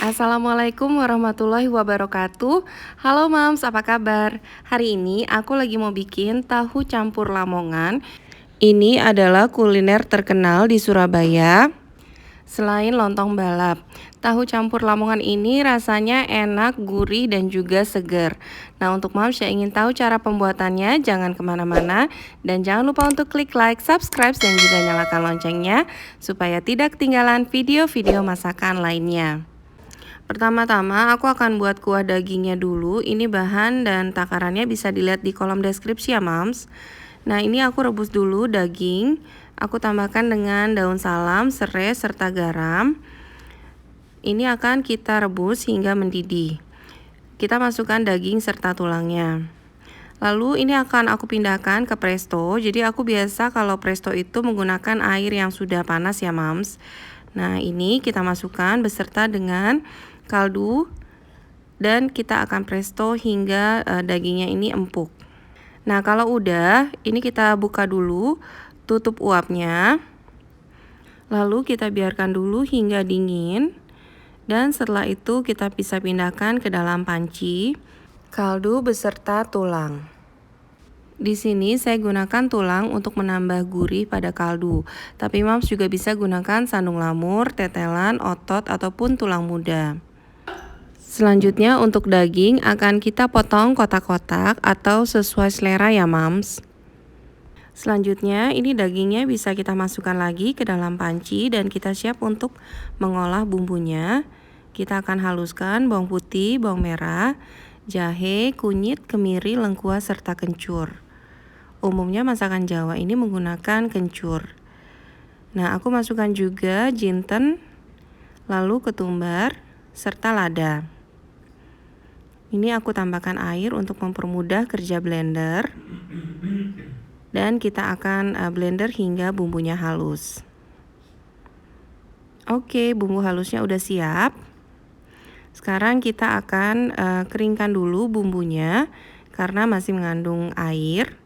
Assalamualaikum warahmatullahi wabarakatuh. Halo Mams, apa kabar? Hari ini aku lagi mau bikin tahu campur Lamongan. Ini adalah kuliner terkenal di Surabaya. Selain lontong balap, tahu campur Lamongan ini rasanya enak, gurih, dan juga seger. Nah, untuk Mams yang ingin tahu cara pembuatannya, jangan kemana-mana. Dan jangan lupa untuk klik like, subscribe, dan juga nyalakan loncengnya, supaya tidak ketinggalan video-video masakan lainnya. Pertama-tama aku akan buat kuah dagingnya dulu. Ini bahan dan takarannya bisa dilihat di kolom deskripsi ya Mams. Nah ini aku rebus dulu daging. Aku tambahkan dengan daun salam, serai, serta garam. Ini akan kita rebus hingga mendidih. Kita masukkan daging serta tulangnya. Lalu ini akan aku pindahkan ke presto. Jadi aku biasa kalau presto itu menggunakan air yang sudah panas ya Mams. Nah ini kita masukkan beserta dengan kaldu dan kita akan presto hingga dagingnya ini empuk. Nah kalau udah, ini kita buka dulu, tutup uapnya. Lalu kita biarkan dulu hingga dingin. Dan setelah itu kita bisa pindahkan ke dalam panci kaldu beserta tulang. Di sini saya gunakan tulang untuk menambah gurih pada kaldu. Tapi Mams juga bisa gunakan sandung lamur, tetelan, otot, ataupun tulang muda. Selanjutnya untuk daging akan kita potong kotak-kotak atau sesuai selera ya Mams. Selanjutnya ini dagingnya bisa kita masukkan lagi ke dalam panci dan kita siap untuk mengolah bumbunya. Kita akan haluskan bawang putih, bawang merah, jahe, kunyit, kemiri, lengkuas, serta kencur. Umumnya masakan Jawa ini menggunakan kencur. Nah aku masukkan juga jinten, lalu ketumbar, serta lada. Ini aku tambahkan air untuk mempermudah kerja blender. Dan kita akan blender hingga bumbunya halus. Oke, bumbu halusnya udah siap. Sekarang kita akan keringkan dulu bumbunya karena masih mengandung air.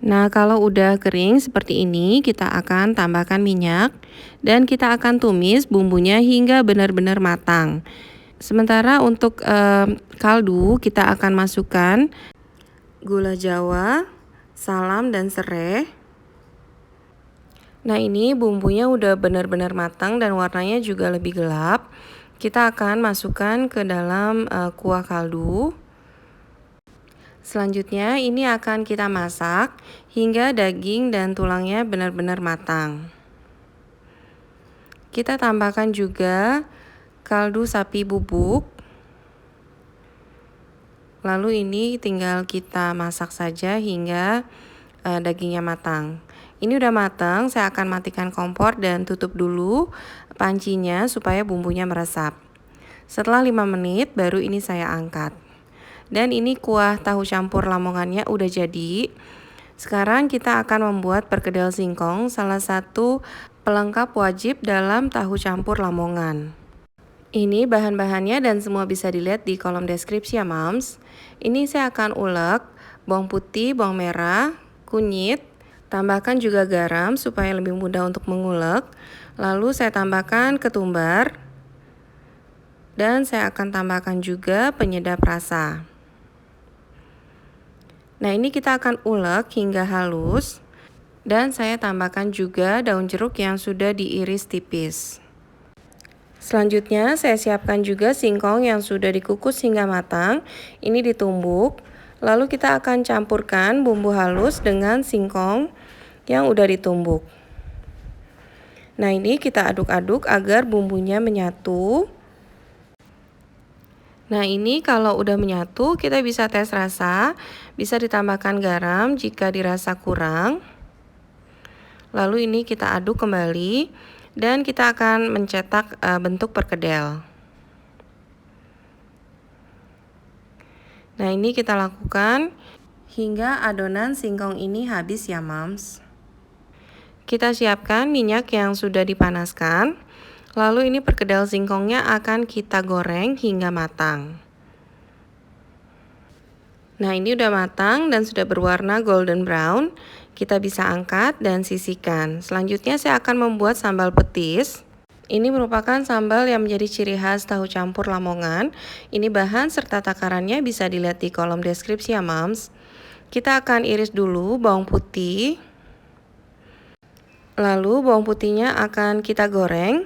Nah, kalau udah kering seperti ini, kita akan tambahkan minyak dan kita akan tumis bumbunya hingga benar-benar matang. Sementara untuk kaldu kita akan masukkan gula jawa, salam, dan serai. Nah ini bumbunya udah benar-benar matang dan warnanya juga lebih gelap. Kita akan masukkan ke dalam kuah kaldu. Selanjutnya ini akan kita masak hingga daging dan tulangnya benar-benar matang. Kita tambahkan juga kaldu sapi bubuk. Lalu ini tinggal kita masak saja hingga dagingnya matang. Ini udah matang, saya akan matikan kompor dan tutup dulu pancinya supaya bumbunya meresap. Setelah 5 menit baru ini saya angkat. Dan ini kuah tahu campur Lamongannya udah jadi. Sekarang kita akan membuat perkedel singkong, salah satu pelengkap wajib dalam tahu campur Lamongan. Ini bahan-bahannya dan semua bisa dilihat di kolom deskripsi ya Mams. Ini saya akan ulek bawang putih, bawang merah, kunyit. Tambahkan juga garam supaya lebih mudah untuk mengulek. Lalu saya tambahkan ketumbar. Dan saya akan tambahkan juga penyedap rasa. Nah ini kita akan ulek hingga halus. Dan saya tambahkan juga daun jeruk yang sudah diiris tipis. Selanjutnya saya siapkan juga singkong yang sudah dikukus hingga matang. Ini ditumbuk. Lalu kita akan campurkan bumbu halus dengan singkong yang udah ditumbuk. Nah ini kita aduk-aduk agar bumbunya menyatu. Nah ini kalau udah menyatu kita bisa tes rasa. Bisa ditambahkan garam jika dirasa kurang. Lalu ini kita aduk kembali. Dan kita akan mencetak bentuk perkedel. Nah ini kita lakukan hingga adonan singkong ini habis ya Mams. Kita siapkan minyak yang sudah dipanaskan. Lalu ini perkedel singkongnya akan kita goreng hingga matang. Nah ini udah matang dan sudah berwarna golden brown. Kita bisa angkat dan sisihkan. Selanjutnya saya akan membuat sambal petis. Ini merupakan sambal yang menjadi ciri khas tahu campur Lamongan. Ini bahan serta takarannya bisa dilihat di kolom deskripsi ya Mams. Kita akan iris dulu bawang putih. Lalu bawang putihnya akan kita goreng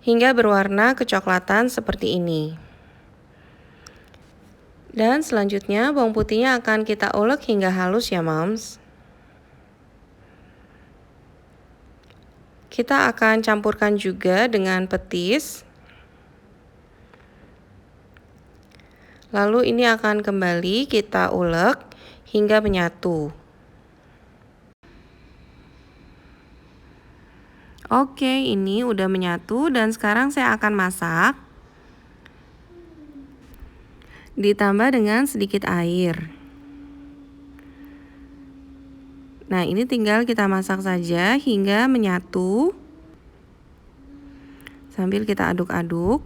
hingga berwarna kecoklatan seperti ini. Dan selanjutnya bawang putihnya akan kita ulek hingga halus ya Mams. Kita akan campurkan juga dengan petis. Lalu ini akan kembali kita ulek hingga menyatu. Oke, ini udah menyatu dan sekarang saya akan masak. Ditambah dengan sedikit air. Nah, ini tinggal kita masak saja hingga menyatu. Sambil kita aduk-aduk.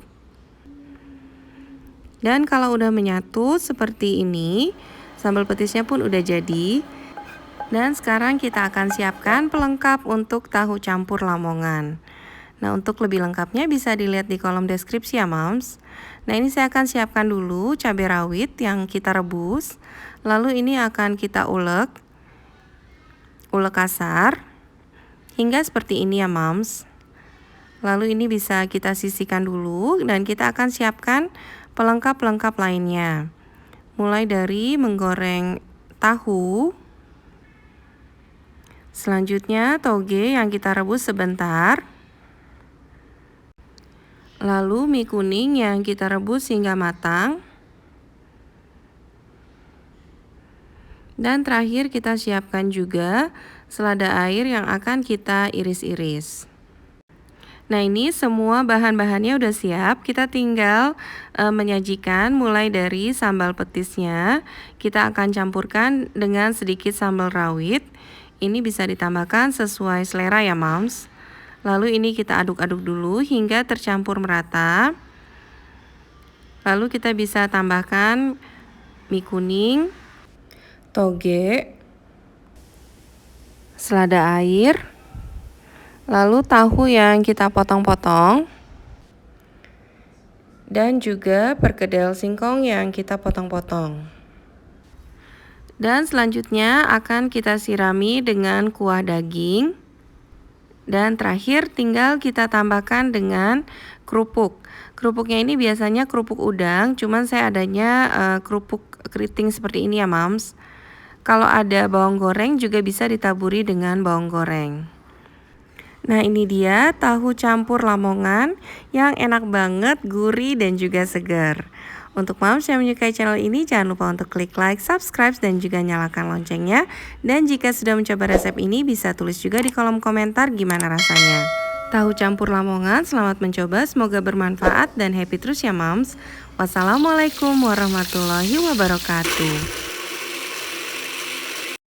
Dan kalau udah menyatu seperti ini, sambal petisnya pun udah jadi. Dan sekarang kita akan siapkan pelengkap untuk tahu campur Lamongan. Nah, untuk lebih lengkapnya bisa dilihat di kolom deskripsi ya Mams. Nah, ini saya akan siapkan dulu cabai rawit yang kita rebus. Lalu ini akan kita ulek kasar hingga seperti ini ya Mams. Lalu ini bisa kita sisihkan dulu dan kita akan siapkan pelengkap-pelengkap lainnya. Mulai dari menggoreng tahu. Selanjutnya toge yang kita rebus sebentar. Lalu mie kuning yang kita rebus hingga matang. Dan terakhir kita siapkan juga selada air yang akan kita iris-iris. Nah, ini semua bahan-bahannya udah siap. Kita tinggal menyajikan mulai dari sambal petisnya. Kita akan campurkan dengan sedikit sambal rawit. Ini bisa ditambahkan sesuai selera ya Mams. Lalu ini kita aduk-aduk dulu hingga tercampur merata. Lalu kita bisa tambahkan mie kuning, toge, selada air, lalu tahu yang kita potong-potong, dan juga perkedel singkong yang kita potong-potong. Dan selanjutnya akan kita sirami dengan kuah daging. Dan terakhir tinggal kita tambahkan dengan kerupuk. Kerupuknya ini biasanya kerupuk udang, cuman saya adanya kerupuk keriting seperti ini ya Mams. Kalau ada bawang goreng juga bisa ditaburi dengan bawang goreng. Nah, ini dia tahu campur Lamongan yang enak banget, gurih dan juga segar. Untuk Mams yang menyukai channel ini, jangan lupa untuk klik like, subscribe, dan juga nyalakan loncengnya. Dan jika sudah mencoba resep ini, bisa tulis juga di kolom komentar gimana rasanya. Tahu campur Lamongan, selamat mencoba, semoga bermanfaat dan happy terus ya Mams. Wassalamualaikum warahmatullahi wabarakatuh.